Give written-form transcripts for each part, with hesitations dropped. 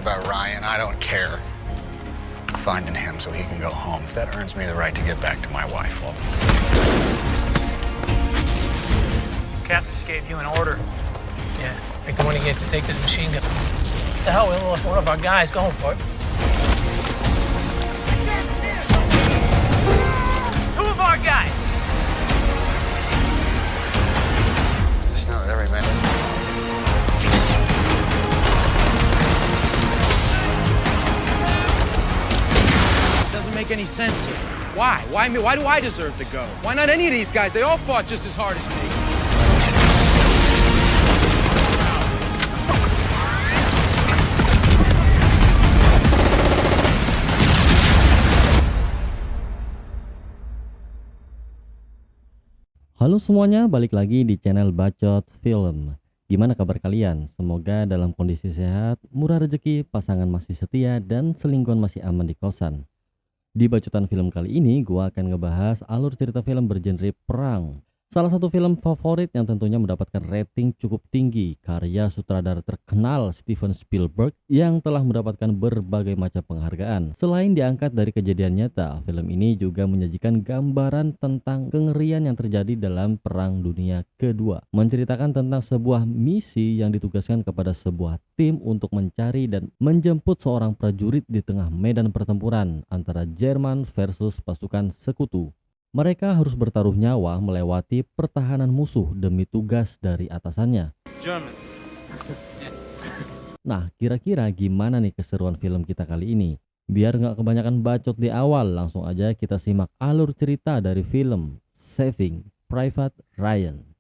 about Ryan, I don't care. Finding him so he can go home. If that earns me the right to get back to my wife, well... Captain just gave you an order. Yeah, like the one he gave to take this machine gun. What the hell, we lost one of our guys going for it. Two of our guys! Just know that every minute... Doesn't make any sense, sir. Why? Why me? Why do I deserve to go? Why not any of these guys? They all fought just as hard as me. Halo semuanya, balik lagi di channel Bacot Film. Gimana kabar kalian? Semoga dalam kondisi sehat, murah rezeki, pasangan masih setia, dan selingkuhan masih aman di kosan. Di bacotan film kali ini, gua akan ngebahas alur cerita film bergenre perang. Salah satu film favorit yang tentunya mendapatkan rating cukup tinggi, karya sutradara terkenal Steven Spielberg yang telah mendapatkan berbagai macam penghargaan. Selain diangkat dari kejadian nyata, film ini juga menyajikan gambaran tentang kengerian yang terjadi dalam Perang Dunia Kedua. Menceritakan tentang sebuah misi yang ditugaskan kepada sebuah tim untuk mencari dan menjemput seorang prajurit di tengah medan pertempuran antara Jerman versus pasukan sekutu. Mereka harus bertaruh nyawa melewati pertahanan musuh demi tugas dari atasannya. Nah, kira-kira gimana nih keseruan film kita kali ini? Biar nggak kebanyakan bacot di awal, langsung aja kita simak alur cerita dari film Saving Private Ryan.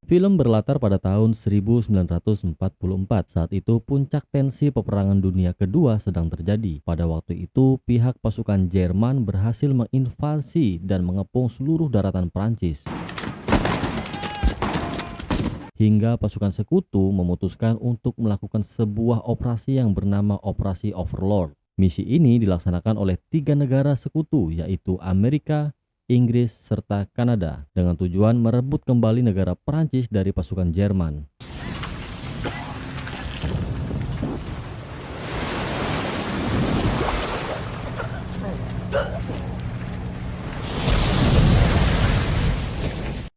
Film berlatar pada tahun 1944. Saat itu puncak tensi peperangan dunia kedua sedang terjadi. Pada waktu itu pihak pasukan Jerman berhasil menginvasi dan mengepung seluruh daratan Prancis. Hingga pasukan sekutu memutuskan untuk melakukan sebuah operasi yang bernama Operasi Overlord. Misi ini dilaksanakan oleh 3 negara sekutu, yaitu Amerika, Inggris, serta Kanada, dengan tujuan merebut kembali negara Prancis dari pasukan Jerman.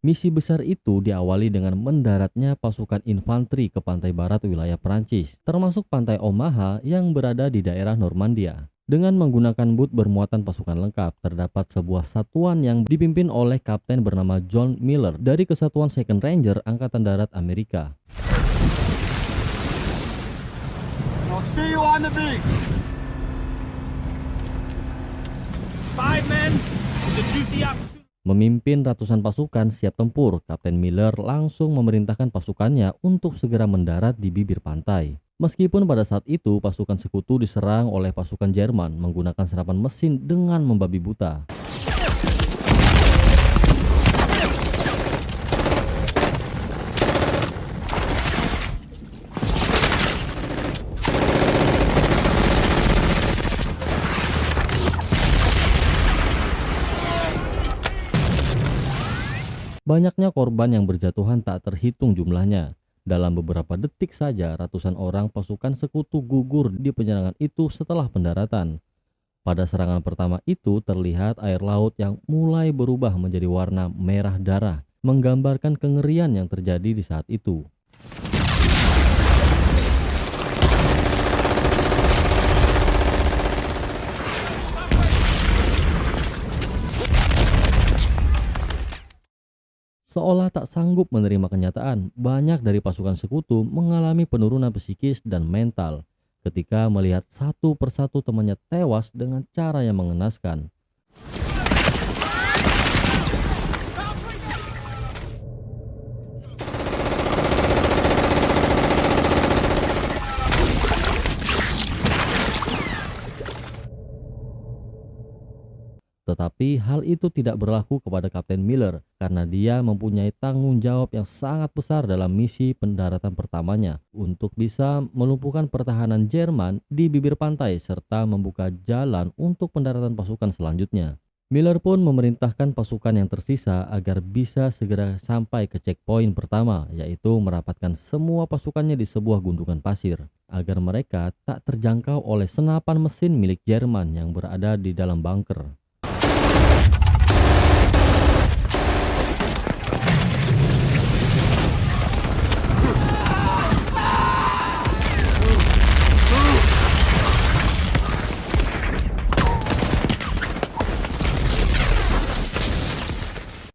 Misi besar itu diawali dengan mendaratnya pasukan infanteri ke pantai barat wilayah Prancis, termasuk pantai Omaha yang berada di daerah Normandia. Dengan menggunakan boot bermuatan pasukan lengkap, terdapat sebuah satuan yang dipimpin oleh kapten bernama John Miller dari Kesatuan Second Ranger Angkatan Darat Amerika. I'll see you on the beach. 5 men to shoot the opportunity. Memimpin ratusan pasukan siap tempur, Kapten Miller langsung memerintahkan pasukannya untuk segera mendarat di bibir pantai. Meskipun pada saat itu pasukan sekutu diserang oleh pasukan Jerman menggunakan senapan mesin dengan membabi buta. Banyaknya korban yang berjatuhan tak terhitung jumlahnya. Dalam beberapa detik saja, ratusan orang pasukan sekutu gugur di penyerangan itu setelah pendaratan. Pada serangan pertama itu terlihat air laut yang mulai berubah menjadi warna merah darah, menggambarkan kengerian yang terjadi di saat itu. Seolah tak sanggup menerima kenyataan, banyak dari pasukan sekutu mengalami penurunan psikis dan mental ketika melihat satu persatu temannya tewas dengan cara yang mengenaskan. Tetapi hal itu tidak berlaku kepada Kapten Miller karena dia mempunyai tanggung jawab yang sangat besar dalam misi pendaratan pertamanya untuk bisa melumpuhkan pertahanan Jerman di bibir pantai serta membuka jalan untuk pendaratan pasukan selanjutnya. Miller pun memerintahkan pasukan yang tersisa agar bisa segera sampai ke checkpoint pertama, yaitu merapatkan semua pasukannya di sebuah gundukan pasir, agar mereka tak terjangkau oleh senapan mesin milik Jerman yang berada di dalam bunker.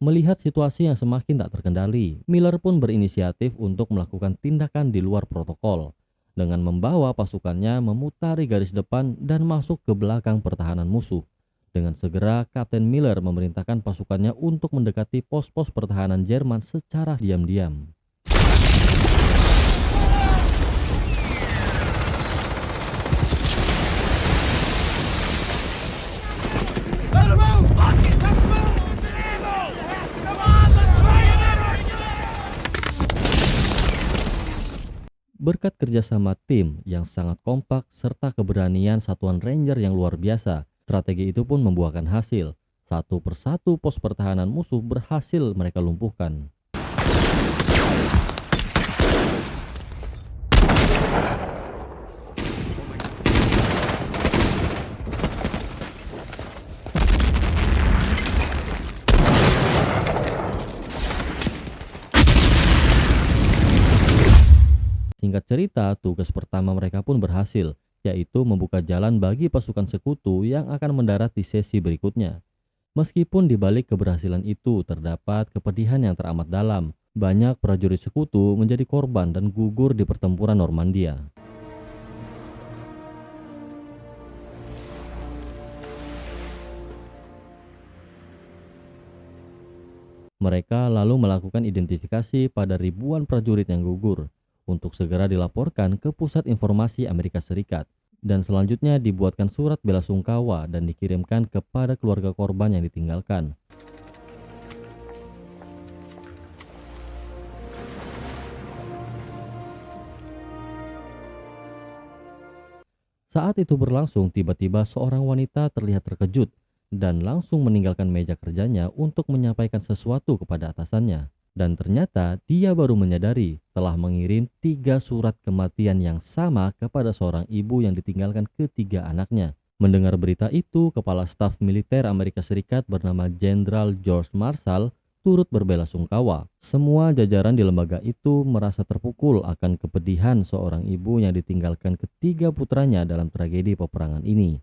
Melihat situasi yang semakin tak terkendali, Miller pun berinisiatif untuk melakukan tindakan di luar protokol dengan membawa pasukannya memutari garis depan dan masuk ke belakang pertahanan musuh. Dengan segera, Kapten Miller memerintahkan pasukannya untuk mendekati pos-pos pertahanan Jerman secara diam-diam. Berkat kerjasama tim yang sangat kompak serta keberanian satuan Ranger yang luar biasa, strategi itu pun membuahkan hasil. Satu persatu pos pertahanan musuh berhasil mereka lumpuhkan. Singkat cerita, tugas pertama mereka pun berhasil, yaitu membuka jalan bagi pasukan sekutu yang akan mendarat di sesi berikutnya. Meskipun di balik keberhasilan itu terdapat kepedihan yang teramat dalam, banyak prajurit sekutu menjadi korban dan gugur di pertempuran Normandia. Mereka lalu melakukan identifikasi pada ribuan prajurit yang gugur, untuk segera dilaporkan ke Pusat Informasi Amerika Serikat, dan selanjutnya dibuatkan surat bela sungkawa dan dikirimkan kepada keluarga korban yang ditinggalkan. Saat itu berlangsung, tiba-tiba seorang wanita terlihat terkejut dan langsung meninggalkan meja kerjanya untuk menyampaikan sesuatu kepada atasannya. Dan ternyata dia baru menyadari telah mengirim 3 surat kematian yang sama kepada seorang ibu yang ditinggalkan ketiga anaknya. Mendengar berita itu, Kepala Staf Militer Amerika Serikat bernama Jenderal George Marshall turut berbela-sungkawa. Semua jajaran di lembaga itu merasa terpukul akan kepedihan seorang ibu yang ditinggalkan ketiga putranya dalam tragedi peperangan ini.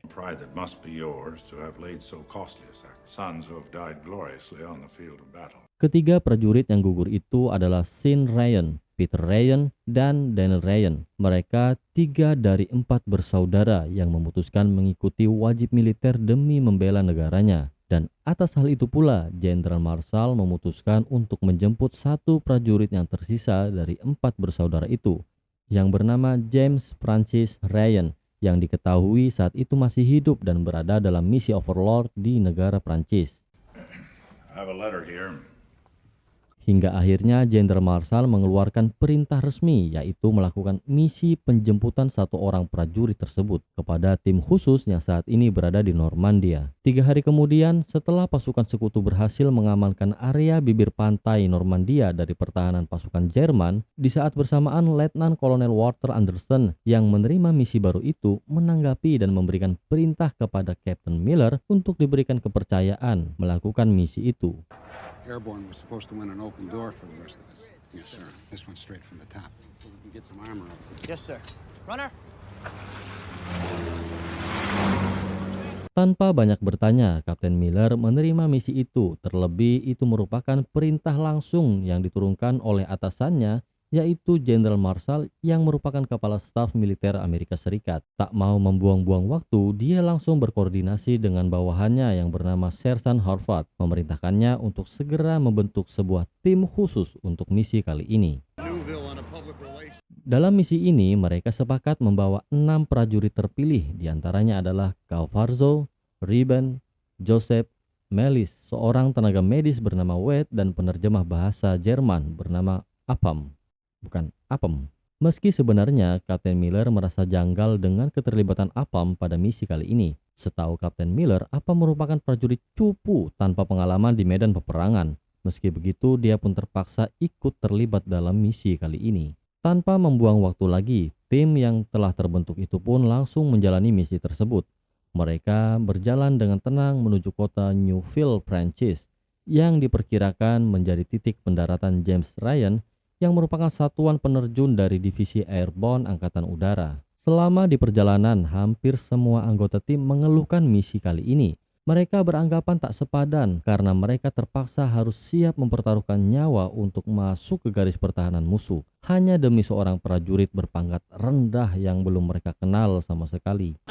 Pride that must be yours to have laid so costly a sacrifice. Sons who have died gloriously on the field of battle. Ketiga prajurit yang gugur itu adalah Sean Ryan, Peter Ryan, dan Daniel Ryan. Mereka 3 dari 4 bersaudara yang memutuskan mengikuti wajib militer demi membela negaranya. Dan atas hal itu pula, Jenderal Marshall memutuskan untuk menjemput satu prajurit yang tersisa dari 4 bersaudara itu, yang bernama James Francis Ryan, yang diketahui saat itu masih hidup dan berada dalam misi Overlord di negara Prancis. I have a letter here. Hingga akhirnya Jenderal Marshall mengeluarkan perintah resmi, yaitu melakukan misi penjemputan satu orang prajurit tersebut kepada tim khusus yang saat ini berada di Normandia. 3 hari kemudian, setelah pasukan sekutu berhasil mengamankan area bibir pantai Normandia dari pertahanan pasukan Jerman, di saat bersamaan Letnan Kolonel Walter Anderson yang menerima misi baru itu menanggapi dan memberikan perintah kepada Kapten Miller untuk diberikan kepercayaan melakukan misi itu. Airborne was supposed to win an open door for the rest of us. Yes, sir. This one's straight from the top. We can get some armor up there. Yes, sir. Runner. Tanpa banyak bertanya, Kapten Miller menerima misi itu. Terlebih itu merupakan perintah langsung yang diturunkan oleh atasannya, yaitu Jenderal Marshall yang merupakan Kepala Staf Militer Amerika Serikat. Tak mau membuang-buang waktu, dia langsung berkoordinasi dengan bawahannya yang bernama Sersan Horvath, memerintahkannya untuk segera membentuk sebuah tim khusus untuk misi kali ini. Dalam misi ini, mereka sepakat membawa 6 prajurit terpilih, diantaranya adalah Kaufarzo, Riben, Joseph, Melis, seorang tenaga medis bernama Wade, dan penerjemah bahasa Jerman bernama Apam. Bukan Apem. Meski sebenarnya Kapten Miller merasa janggal dengan keterlibatan Apam pada misi kali ini. Setahu Kapten Miller, Apa merupakan prajurit cupu tanpa pengalaman di medan peperangan. Meski begitu, dia pun terpaksa ikut terlibat dalam misi kali ini. Tanpa membuang waktu lagi, tim yang telah terbentuk itu pun langsung menjalani misi tersebut. Mereka berjalan dengan tenang menuju kota Newfield, Prancis, yang diperkirakan menjadi titik pendaratan James Ryan yang merupakan satuan penerjun dari Divisi Airborne Angkatan Udara. Selama di perjalanan, hampir semua anggota tim mengeluhkan misi kali ini. Mereka beranggapan tak sepadan karena mereka terpaksa harus siap mempertaruhkan nyawa untuk masuk ke garis pertahanan musuh hanya demi seorang prajurit berpangkat rendah yang belum mereka kenal sama sekali.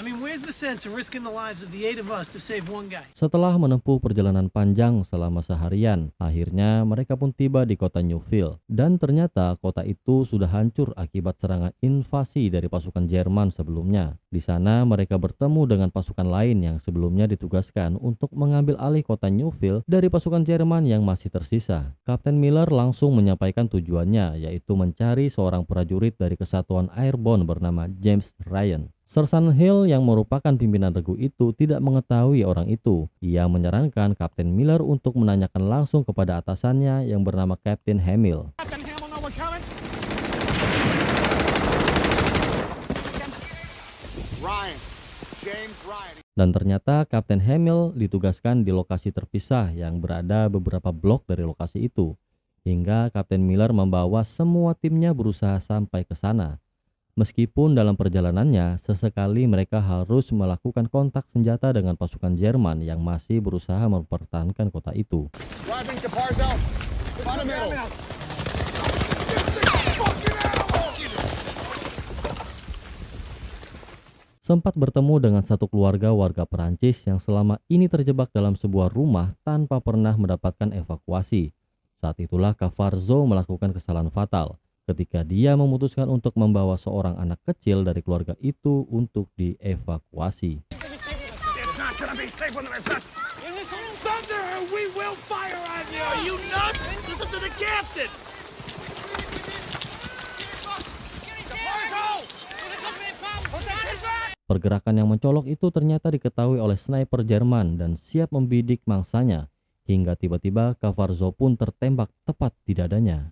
Setelah menempuh perjalanan panjang selama seharian, akhirnya mereka pun tiba di kota Newfield. Dan ternyata kota itu sudah hancur akibat serangan invasi dari pasukan Jerman sebelumnya. Di sana mereka bertemu dengan pasukan lain yang sebelumnya ditugaskan untuk mengambil alih kota Newfield dari pasukan Jerman yang masih tersisa. Kapten Miller langsung menyampaikan tujuannya, yaitu mencari seorang prajurit dari kesatuan Airborne bernama James Ryan. Sersan Hill yang merupakan pimpinan regu itu tidak mengetahui orang itu. Ia menyarankan Kapten Miller untuk menanyakan langsung kepada atasannya yang bernama Kapten Hamill. Dan ternyata Kapten Hamill ditugaskan di lokasi terpisah yang berada beberapa blok dari lokasi itu. Hingga Kapten Miller membawa semua timnya berusaha sampai ke sana. Meskipun dalam perjalanannya, sesekali mereka harus melakukan kontak senjata dengan pasukan Jerman yang masih berusaha mempertahankan kota itu. Sempat bertemu dengan satu keluarga warga Perancis yang selama ini terjebak dalam sebuah rumah tanpa pernah mendapatkan evakuasi. Saat itulah Cavarzo melakukan kesalahan fatal ketika dia memutuskan untuk membawa seorang anak kecil dari keluarga itu untuk dievakuasi. Pergerakan yang mencolok itu ternyata diketahui oleh sniper Jerman dan siap membidik mangsanya. Hingga tiba-tiba Cavarzo pun tertembak tepat di dadanya.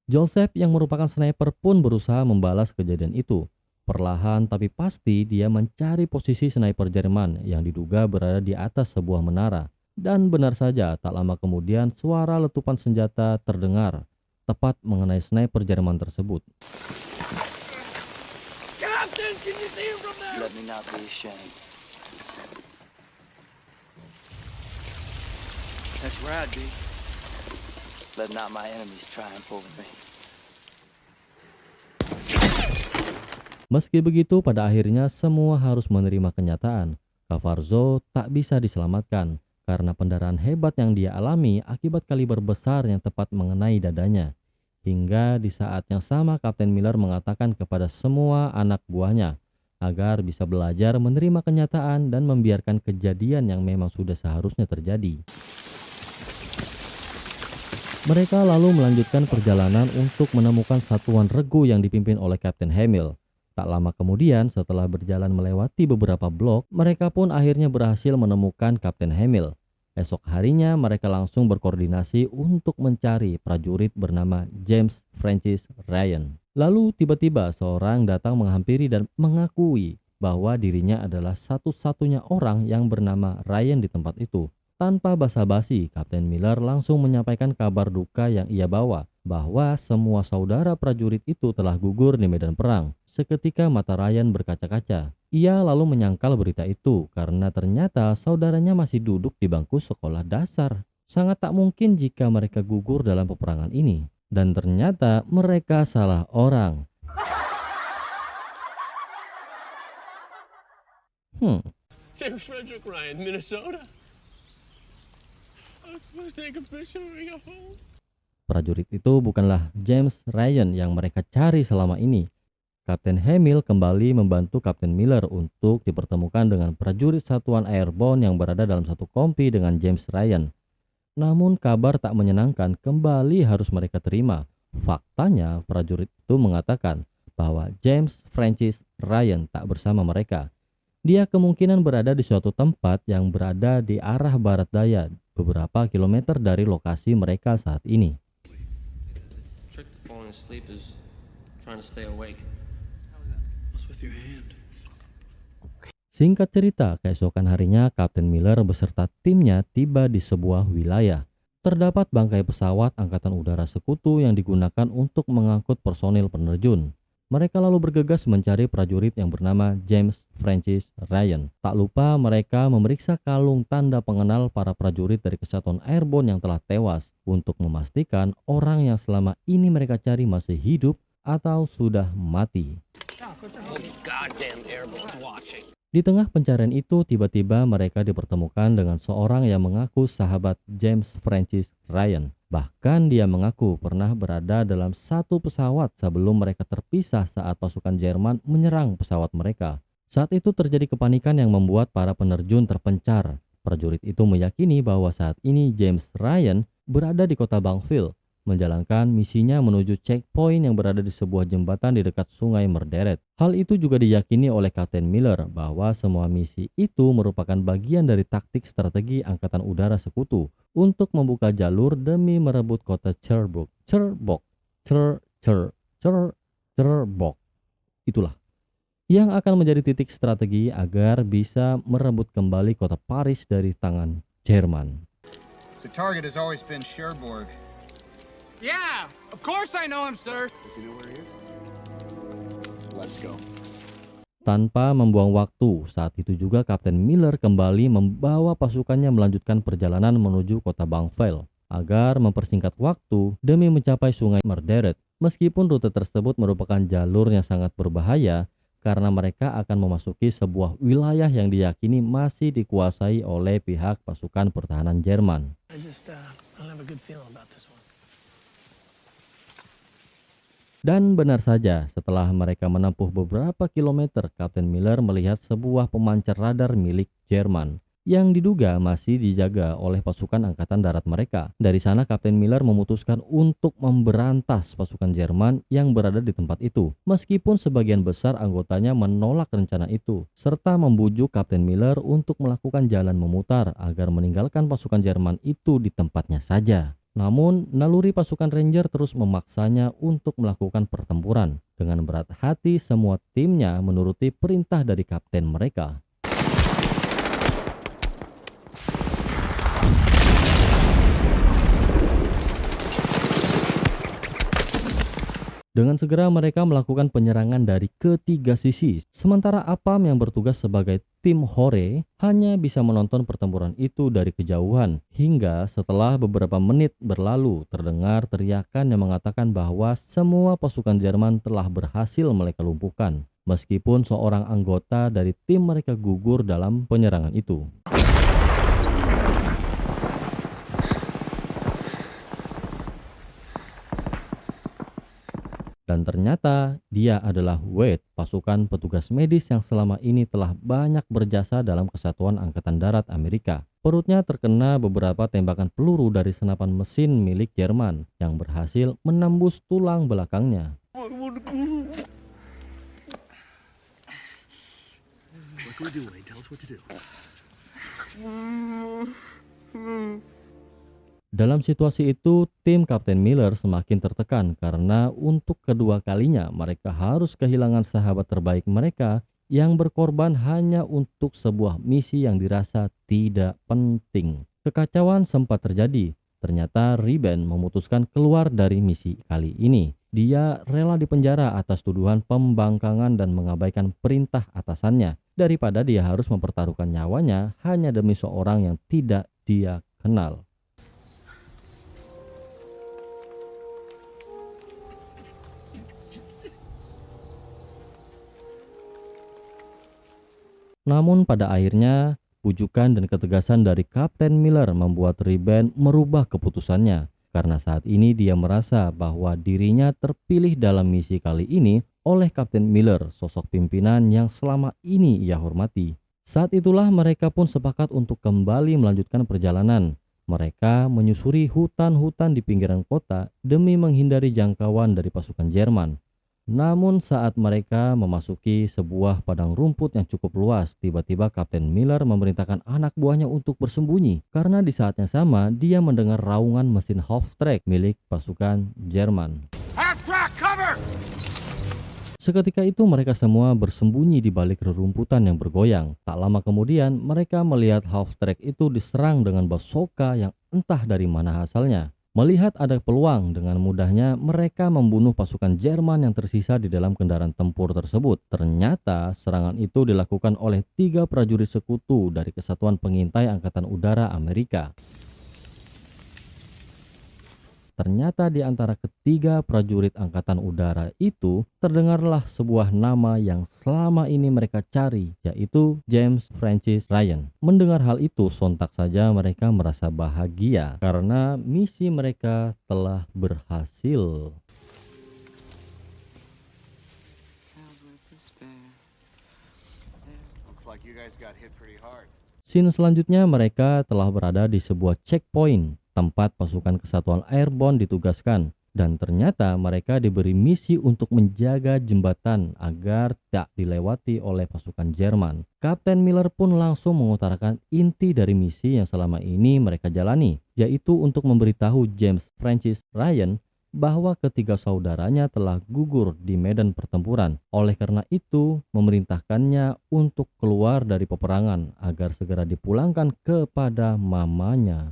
Joseph yang merupakan sniper pun berusaha membalas kejadian itu. Perlahan tapi pasti dia mencari posisi sniper Jerman yang diduga berada di atas sebuah menara. Dan benar saja, tak lama kemudian suara letupan senjata terdengar tepat mengenai sniper Jerman tersebut. Captain, can you see him from there? Let me not be ashamed. That's where I'd be. Let not my enemies triumph over me. Meski begitu, pada akhirnya semua harus menerima kenyataan. Cavarzo tak bisa diselamatkan karena pendarahan hebat yang dia alami akibat kaliber besar yang tepat mengenai dadanya. Hingga di saat yang sama Kapten Miller mengatakan kepada semua anak buahnya agar bisa belajar menerima kenyataan dan membiarkan kejadian yang memang sudah seharusnya terjadi. Mereka lalu melanjutkan perjalanan untuk menemukan satuan regu yang dipimpin oleh Kapten Hamill. Tak lama kemudian, setelah berjalan melewati beberapa blok, mereka pun akhirnya berhasil menemukan Kapten Hamill. Esok harinya mereka langsung berkoordinasi untuk mencari prajurit bernama James Francis Ryan. Lalu tiba-tiba seorang datang menghampiri dan mengakui bahwa dirinya adalah satu-satunya orang yang bernama Ryan di tempat itu. Tanpa basa-basi, Kapten Miller langsung menyampaikan kabar duka yang ia bawa, bahwa semua saudara prajurit itu telah gugur di medan perang. Seketika mata Ryan berkaca-kaca. Ia lalu menyangkal berita itu karena ternyata saudaranya masih duduk di bangku sekolah dasar. Sangat tak mungkin jika mereka gugur dalam peperangan ini. Dan ternyata mereka salah orang. James Frederick Ryan, Minnesota. Prajurit itu bukanlah James Ryan yang mereka cari selama ini. Kapten Hamill kembali membantu Kapten Miller untuk dipertemukan dengan prajurit satuan airborne yang berada dalam satu kompi dengan James Ryan. Namun kabar tak menyenangkan kembali harus mereka terima. Faktanya prajurit itu mengatakan bahwa James Francis Ryan tak bersama mereka. Dia kemungkinan berada di suatu tempat yang berada di arah barat daya beberapa kilometer dari lokasi mereka saat ini. Singkat cerita, keesokan harinya Kapten Miller beserta timnya tiba di sebuah wilayah. Terdapat bangkai pesawat Angkatan Udara Sekutu yang digunakan untuk mengangkut personil penerjun. Mereka lalu bergegas mencari prajurit yang bernama James Francis Ryan. Tak lupa mereka memeriksa kalung tanda pengenal para prajurit dari Kesatuan Airborne yang telah tewas untuk memastikan orang yang selama ini mereka cari masih hidup atau sudah mati. Di tengah pencarian itu, tiba-tiba mereka dipertemukan dengan seorang yang mengaku sahabat James Francis Ryan. Bahkan dia mengaku pernah berada dalam satu pesawat sebelum mereka terpisah saat pasukan Jerman menyerang pesawat mereka. Saat itu terjadi kepanikan yang membuat para penerjun terpencar. Prajurit itu meyakini bahwa saat ini James Ryan berada di kota Bangville, menjalankan misinya menuju checkpoint yang berada di sebuah jembatan di dekat Sungai Merderet. Hal itu juga diyakini oleh Kapten Miller bahwa semua misi itu merupakan bagian dari taktik strategi Angkatan Udara Sekutu untuk membuka jalur demi merebut kota Cherbourg. Cherbourg. Itulah yang akan menjadi titik strategi agar bisa merebut kembali kota Paris dari tangan Jerman. The target has always been Cherbourg. Yeah, of course I know him, sir. Does he know where he is? Let's go. Tanpa membuang waktu, saat itu juga Kapten Miller kembali membawa pasukannya melanjutkan perjalanan menuju kota Bangville agar mempersingkat waktu demi mencapai Sungai Merderet. Meskipun rute tersebut merupakan jalur yang sangat berbahaya karena mereka akan memasuki sebuah wilayah yang diyakini masih dikuasai oleh pihak pasukan pertahanan Jerman. Dan benar saja, setelah mereka menempuh beberapa kilometer, Kapten Miller melihat sebuah pemancar radar milik Jerman yang diduga masih dijaga oleh pasukan angkatan darat mereka. Dari sana Kapten Miller memutuskan untuk memberantas pasukan Jerman yang berada di tempat itu. Meskipun sebagian besar anggotanya menolak rencana itu, serta membujuk Kapten Miller untuk melakukan jalan memutar agar meninggalkan pasukan Jerman itu di tempatnya saja. Namun, naluri pasukan Ranger terus memaksanya untuk melakukan pertempuran. Dengan berat hati, semua timnya menuruti perintah dari kapten mereka. Dengan segera mereka melakukan penyerangan dari ketiga sisi. Sementara Apam yang bertugas sebagai tim Hore hanya bisa menonton pertempuran itu dari kejauhan. Hingga setelah beberapa menit berlalu terdengar teriakan yang mengatakan bahwa semua pasukan Jerman telah berhasil mereka lumpuhkan. Meskipun seorang anggota dari tim mereka gugur dalam penyerangan itu. Dan ternyata dia adalah Wade, pasukan petugas medis yang selama ini telah banyak berjasa dalam Kesatuan Angkatan Darat Amerika. Perutnya terkena beberapa tembakan peluru dari senapan mesin milik Jerman yang berhasil menembus tulang belakangnya. Dalam situasi itu, tim Kapten Miller semakin tertekan karena untuk kedua kalinya mereka harus kehilangan sahabat terbaik mereka yang berkorban hanya untuk sebuah misi yang dirasa tidak penting. Kekacauan sempat terjadi. Ternyata Reben memutuskan keluar dari misi kali ini. Dia rela dipenjara atas tuduhan pembangkangan dan mengabaikan perintah atasannya daripada dia harus mempertaruhkan nyawanya hanya demi seorang yang tidak dia kenal. Namun pada akhirnya, pujukan dan ketegasan dari Kapten Miller membuat Reben merubah keputusannya. Karena saat ini dia merasa bahwa dirinya terpilih dalam misi kali ini oleh Kapten Miller, sosok pimpinan yang selama ini ia hormati. Saat itulah mereka pun sepakat untuk kembali melanjutkan perjalanan. Mereka menyusuri hutan-hutan di pinggiran kota demi menghindari jangkauan dari pasukan Jerman. Namun saat mereka memasuki sebuah padang rumput yang cukup luas, tiba-tiba Kapten Miller memerintahkan anak buahnya untuk bersembunyi karena di saat yang sama dia mendengar raungan mesin half-track milik pasukan Jerman. Half-track, cover! Seketika itu mereka semua bersembunyi di balik rerumputan yang bergoyang. Tak lama kemudian mereka melihat half-track itu diserang dengan bazooka yang entah dari mana asalnya. Melihat ada peluang, dengan mudahnya mereka membunuh pasukan Jerman yang tersisa di dalam kendaraan tempur tersebut. Ternyata serangan itu dilakukan oleh 3 prajurit sekutu dari Kesatuan Pengintai Angkatan Udara Amerika. Ternyata di antara ketiga prajurit angkatan udara itu terdengarlah sebuah nama yang selama ini mereka cari, yaitu James Francis Ryan. Mendengar hal itu, sontak saja mereka merasa bahagia karena misi mereka telah berhasil. Looks like you guys got hit pretty hard. Scene selanjutnya mereka telah berada di sebuah checkpoint tempat pasukan Kesatuan Airborne ditugaskan, dan ternyata mereka diberi misi untuk menjaga jembatan agar tak dilewati oleh pasukan Jerman. Kapten Miller pun langsung mengutarakan inti dari misi yang selama ini mereka jalani, yaitu untuk memberitahu James Francis Ryan bahwa ketiga saudaranya telah gugur di medan pertempuran. Oleh karena itu, memerintahkannya untuk keluar dari peperangan agar segera dipulangkan kepada mamanya.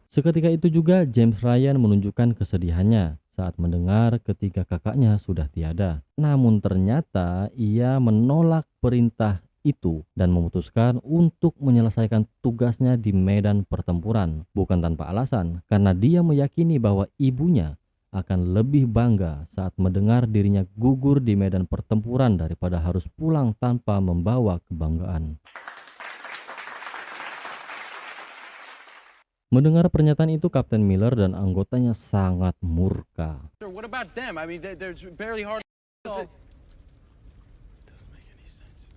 Seketika itu juga James Ryan menunjukkan kesedihannya saat mendengar ketiga kakaknya sudah tiada. Namun ternyata ia menolak perintah itu dan memutuskan untuk menyelesaikan tugasnya di medan pertempuran. Bukan tanpa alasan, karena dia meyakini bahwa ibunya akan lebih bangga saat mendengar dirinya gugur di medan pertempuran daripada harus pulang tanpa membawa kebanggaan. Mendengar pernyataan itu, Kapten Miller dan anggotanya sangat murka. What about them? I mean, there's barely hard. Doesn't make any sense.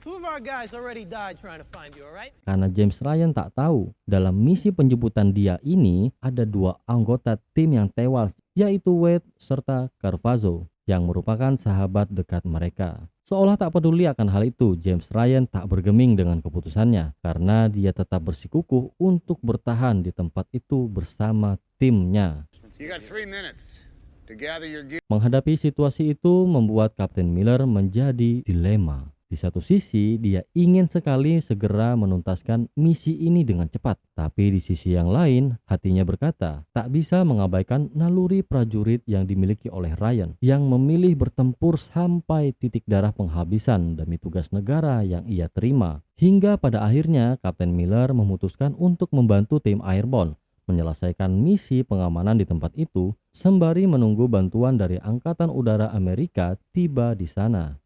2 of our guys already died trying to find you, alright? Karena James Ryan tak tahu, dalam misi penjemputan dia ini ada 2 anggota tim yang tewas, yaitu Wade serta Carvazo, yang merupakan sahabat dekat mereka. Seolah tak peduli akan hal itu, James Ryan tak bergeming dengan keputusannya karena dia tetap bersikukuh untuk bertahan di tempat itu bersama timnya. You got 3 minutes to gather your gear. Menghadapi situasi itu membuat Kapten Miller menjadi dilema. Di satu sisi, dia ingin sekali segera menuntaskan misi ini dengan cepat. Tapi di sisi yang lain, hatinya berkata, tak bisa mengabaikan naluri prajurit yang dimiliki oleh Ryan, yang memilih bertempur sampai titik darah penghabisan demi tugas negara yang ia terima. Hingga pada akhirnya, Kapten Miller memutuskan untuk membantu tim Airborne menyelesaikan misi pengamanan di tempat itu, sembari menunggu bantuan dari Angkatan Udara Amerika tiba di sana.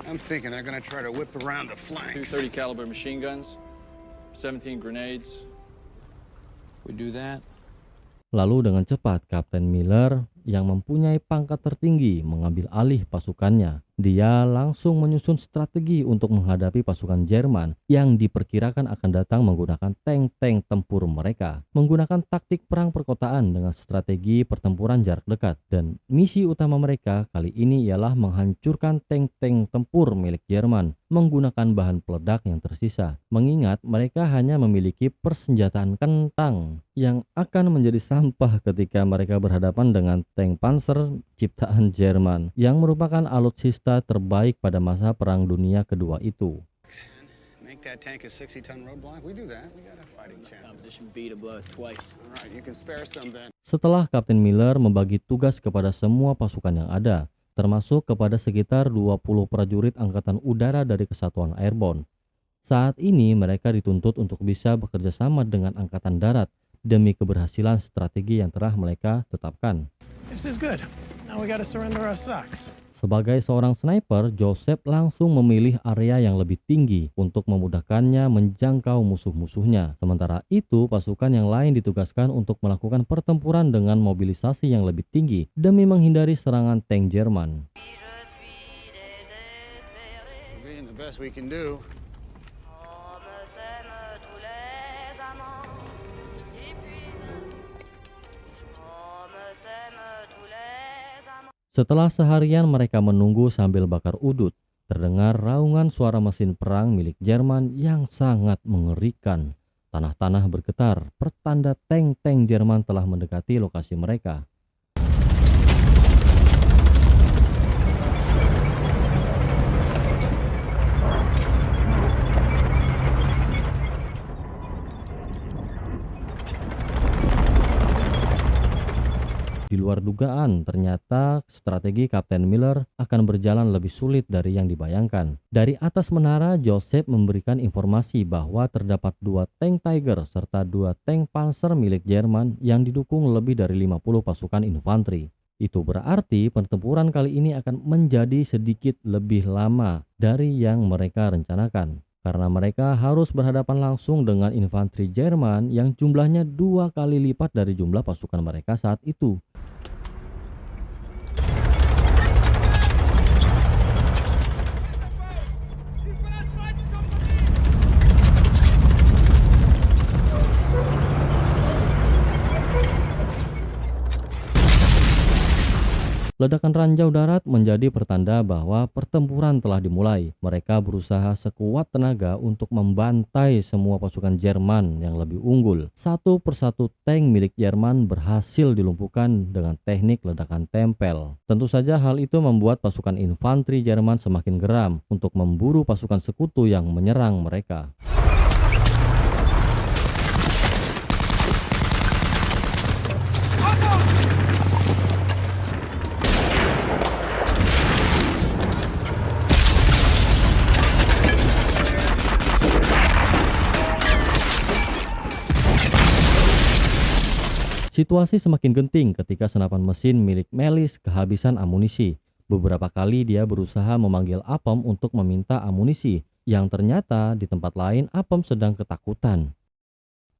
I'm thinking they're gonna try to whip around the flanks. 230 caliber machine guns, 17 grenades. We do that? Lalu dengan cepat Kapten Miller yang mempunyai pangkat tertinggi mengambil alih pasukannya. Dia langsung menyusun strategi untuk menghadapi pasukan Jerman yang diperkirakan akan datang menggunakan tank-tank tempur mereka. Menggunakan taktik perang perkotaan dengan strategi pertempuran jarak dekat. Dan misi utama mereka kali ini ialah menghancurkan tank-tank tempur milik Jerman menggunakan bahan peledak yang tersisa. Mengingat mereka hanya memiliki persenjataan kentang yang akan menjadi sampah ketika mereka berhadapan dengan tank Panzer ciptaan Jerman yang merupakan alutsista terbaik pada masa Perang Dunia Kedua itu. Make that tank a 60-ton roadblock. We do that. We got a fighting chance. Competition beat a blood twice. All right, you can spare some then. Setelah Kapten Miller membagi tugas kepada semua pasukan yang ada, termasuk kepada sekitar 20 prajurit Angkatan Udara dari Kesatuan Airborne. Saat ini mereka dituntut untuk bisa bekerja sama dengan Angkatan Darat demi keberhasilan strategi yang telah mereka tetapkan. This is good. Now we gotta surrender our socks. Sebagai seorang sniper, Joseph langsung memilih area yang lebih tinggi untuk memudahkannya menjangkau musuh-musuhnya. Sementara itu, pasukan yang lain ditugaskan untuk melakukan pertempuran dengan mobilisasi yang lebih tinggi demi menghindari serangan tank Jerman. Doing the best we can do. Setelah seharian mereka menunggu sambil bakar udut, terdengar raungan suara mesin perang milik Jerman yang sangat mengerikan. Tanah-tanah bergetar, pertanda tank-tank Jerman telah mendekati lokasi mereka. Di luar dugaan, ternyata strategi Kapten Miller akan berjalan lebih sulit dari yang dibayangkan. Dari atas menara, Joseph memberikan informasi bahwa terdapat 2 tank Tiger serta 2 tank Panzer milik Jerman yang didukung lebih dari 50 pasukan infanteri. Itu berarti pertempuran kali ini akan menjadi sedikit lebih lama dari yang mereka rencanakan. Karena mereka harus berhadapan langsung dengan infanteri Jerman yang jumlahnya 2 kali lipat dari jumlah pasukan mereka saat itu. Ledakan ranjau darat menjadi pertanda bahwa pertempuran telah dimulai. Mereka berusaha sekuat tenaga untuk membantai semua pasukan Jerman yang lebih unggul. Satu persatu tank milik Jerman berhasil dilumpuhkan dengan teknik ledakan tempel. Tentu saja hal itu membuat pasukan infanteri Jerman semakin geram untuk memburu pasukan sekutu yang menyerang mereka. Situasi semakin genting ketika senapan mesin milik Melis kehabisan amunisi. Beberapa kali dia berusaha memanggil Apem untuk meminta amunisi, yang ternyata di tempat lain Apem sedang ketakutan.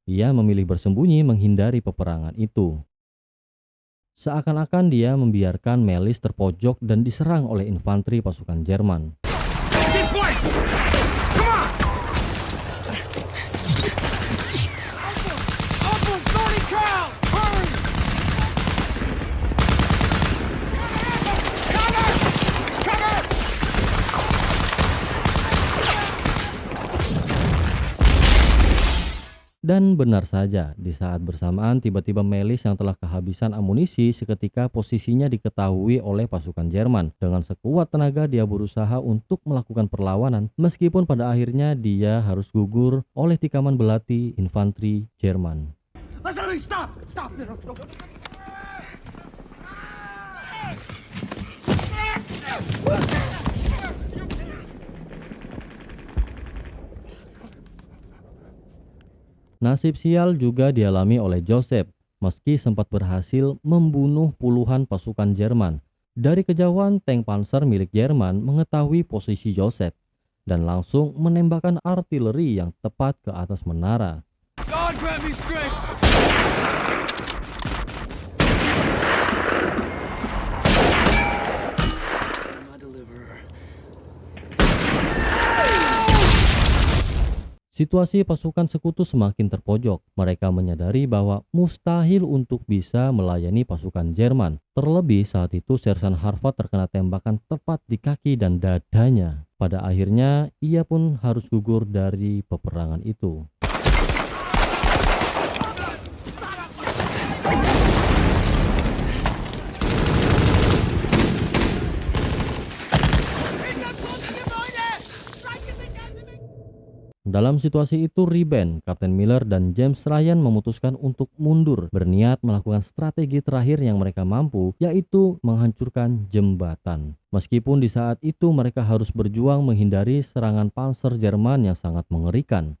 Ia memilih bersembunyi menghindari peperangan itu. Seakan-akan dia membiarkan Melis terpojok dan diserang oleh infanteri pasukan Jerman. Dan benar saja, di saat bersamaan tiba-tiba Melis yang telah kehabisan amunisi seketika posisinya diketahui oleh pasukan Jerman. Dengan sekuat tenaga dia berusaha untuk melakukan perlawanan, meskipun pada akhirnya dia harus gugur oleh tikaman belati infanteri Jerman. Stop! Stop! Nasib sial juga dialami oleh Joseph, meski sempat berhasil membunuh puluhan pasukan Jerman. Dari kejauhan, tank Panzer milik Jerman mengetahui posisi Joseph dan langsung menembakkan artileri yang tepat ke atas menara. God grant me strength! Situasi pasukan sekutu semakin terpojok. Mereka menyadari bahwa mustahil untuk bisa melayani pasukan Jerman. Terlebih saat itu Sersan Harvard terkena tembakan tepat di kaki dan dadanya. Pada akhirnya ia pun harus gugur dari peperangan itu. Dalam situasi itu, Riben, Kapten Miller, dan James Ryan memutuskan untuk mundur, berniat melakukan strategi terakhir yang mereka mampu, yaitu menghancurkan jembatan. Meskipun di saat itu mereka harus berjuang menghindari serangan Panzer Jerman yang sangat mengerikan.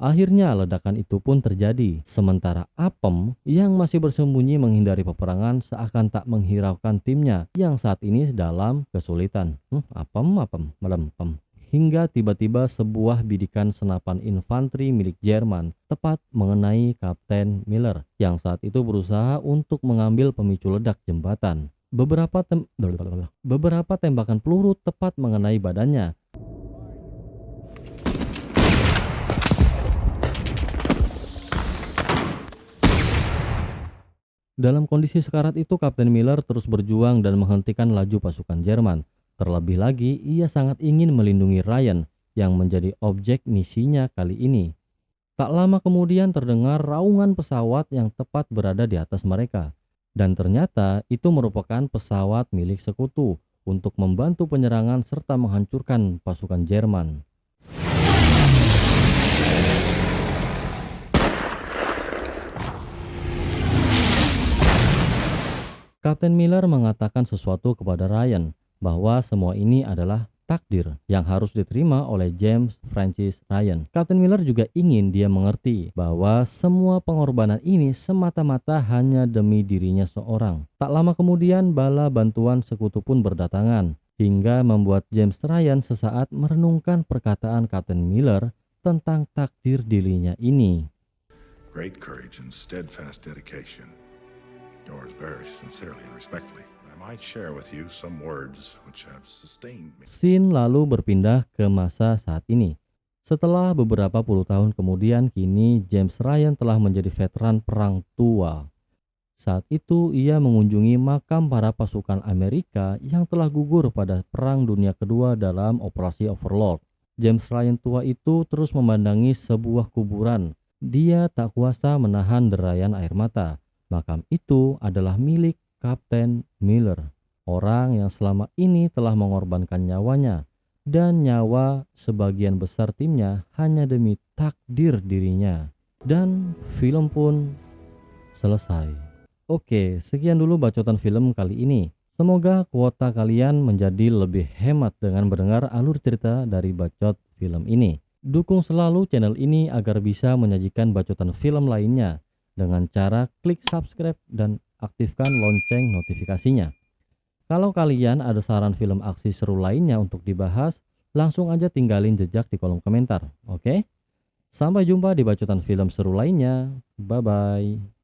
Akhirnya ledakan itu pun terjadi, sementara Apem yang masih bersembunyi menghindari peperangan seakan tak menghiraukan timnya yang saat ini dalam kesulitan. Apem, melempem. Hingga tiba-tiba sebuah bidikan senapan infanteri milik Jerman tepat mengenai Kapten Miller yang saat itu berusaha untuk mengambil pemicu ledak jembatan. Beberapa tembakan peluru tepat mengenai badannya. Dalam kondisi sekarat itu, Kapten Miller terus berjuang dan menghentikan laju pasukan Jerman. Terlebih lagi, ia sangat ingin melindungi Ryan yang menjadi objek misinya kali ini. Tak lama kemudian terdengar raungan pesawat yang tepat berada di atas mereka. Dan ternyata itu merupakan pesawat milik sekutu untuk membantu penyerangan serta menghancurkan pasukan Jerman. Kapten Miller mengatakan sesuatu kepada Ryan bahwa semua ini adalah takdir yang harus diterima oleh James Francis Ryan. Kapten Miller juga ingin dia mengerti bahwa semua pengorbanan ini semata-mata hanya demi dirinya seorang. Tak lama kemudian bala bantuan sekutu pun berdatangan hingga membuat James Ryan sesaat merenungkan perkataan Kapten Miller tentang takdir dirinya ini. Great courage and steadfast dedication. Yours very sincerely and respectfully. I might share with you some words which have sustained me. Scene lalu berpindah ke masa saat ini. Setelah beberapa puluh tahun kemudian, kini James Ryan telah menjadi veteran perang tua. Saat itu ia mengunjungi makam para pasukan Amerika yang telah gugur pada Perang Dunia Kedua dalam Operasi Overlord. James Ryan tua itu terus memandangi sebuah kuburan. Dia tak kuasa menahan derayan air mata. Makam itu adalah milik Kapten Miller, orang yang selama ini telah mengorbankan nyawanya dan nyawa sebagian besar timnya hanya demi takdir dirinya. Dan film pun selesai. Oke, sekian dulu bacotan film kali ini. Semoga kuota kalian menjadi lebih hemat dengan mendengar alur cerita dari bacot film ini. Dukung selalu channel ini agar bisa menyajikan bacotan film lainnya dengan cara klik subscribe dan aktifkan lonceng notifikasinya. Kalau kalian ada saran film aksi seru lainnya untuk dibahas, langsung aja tinggalin jejak di kolom komentar, oke? Sampai jumpa di bacotan film seru lainnya. Bye-bye.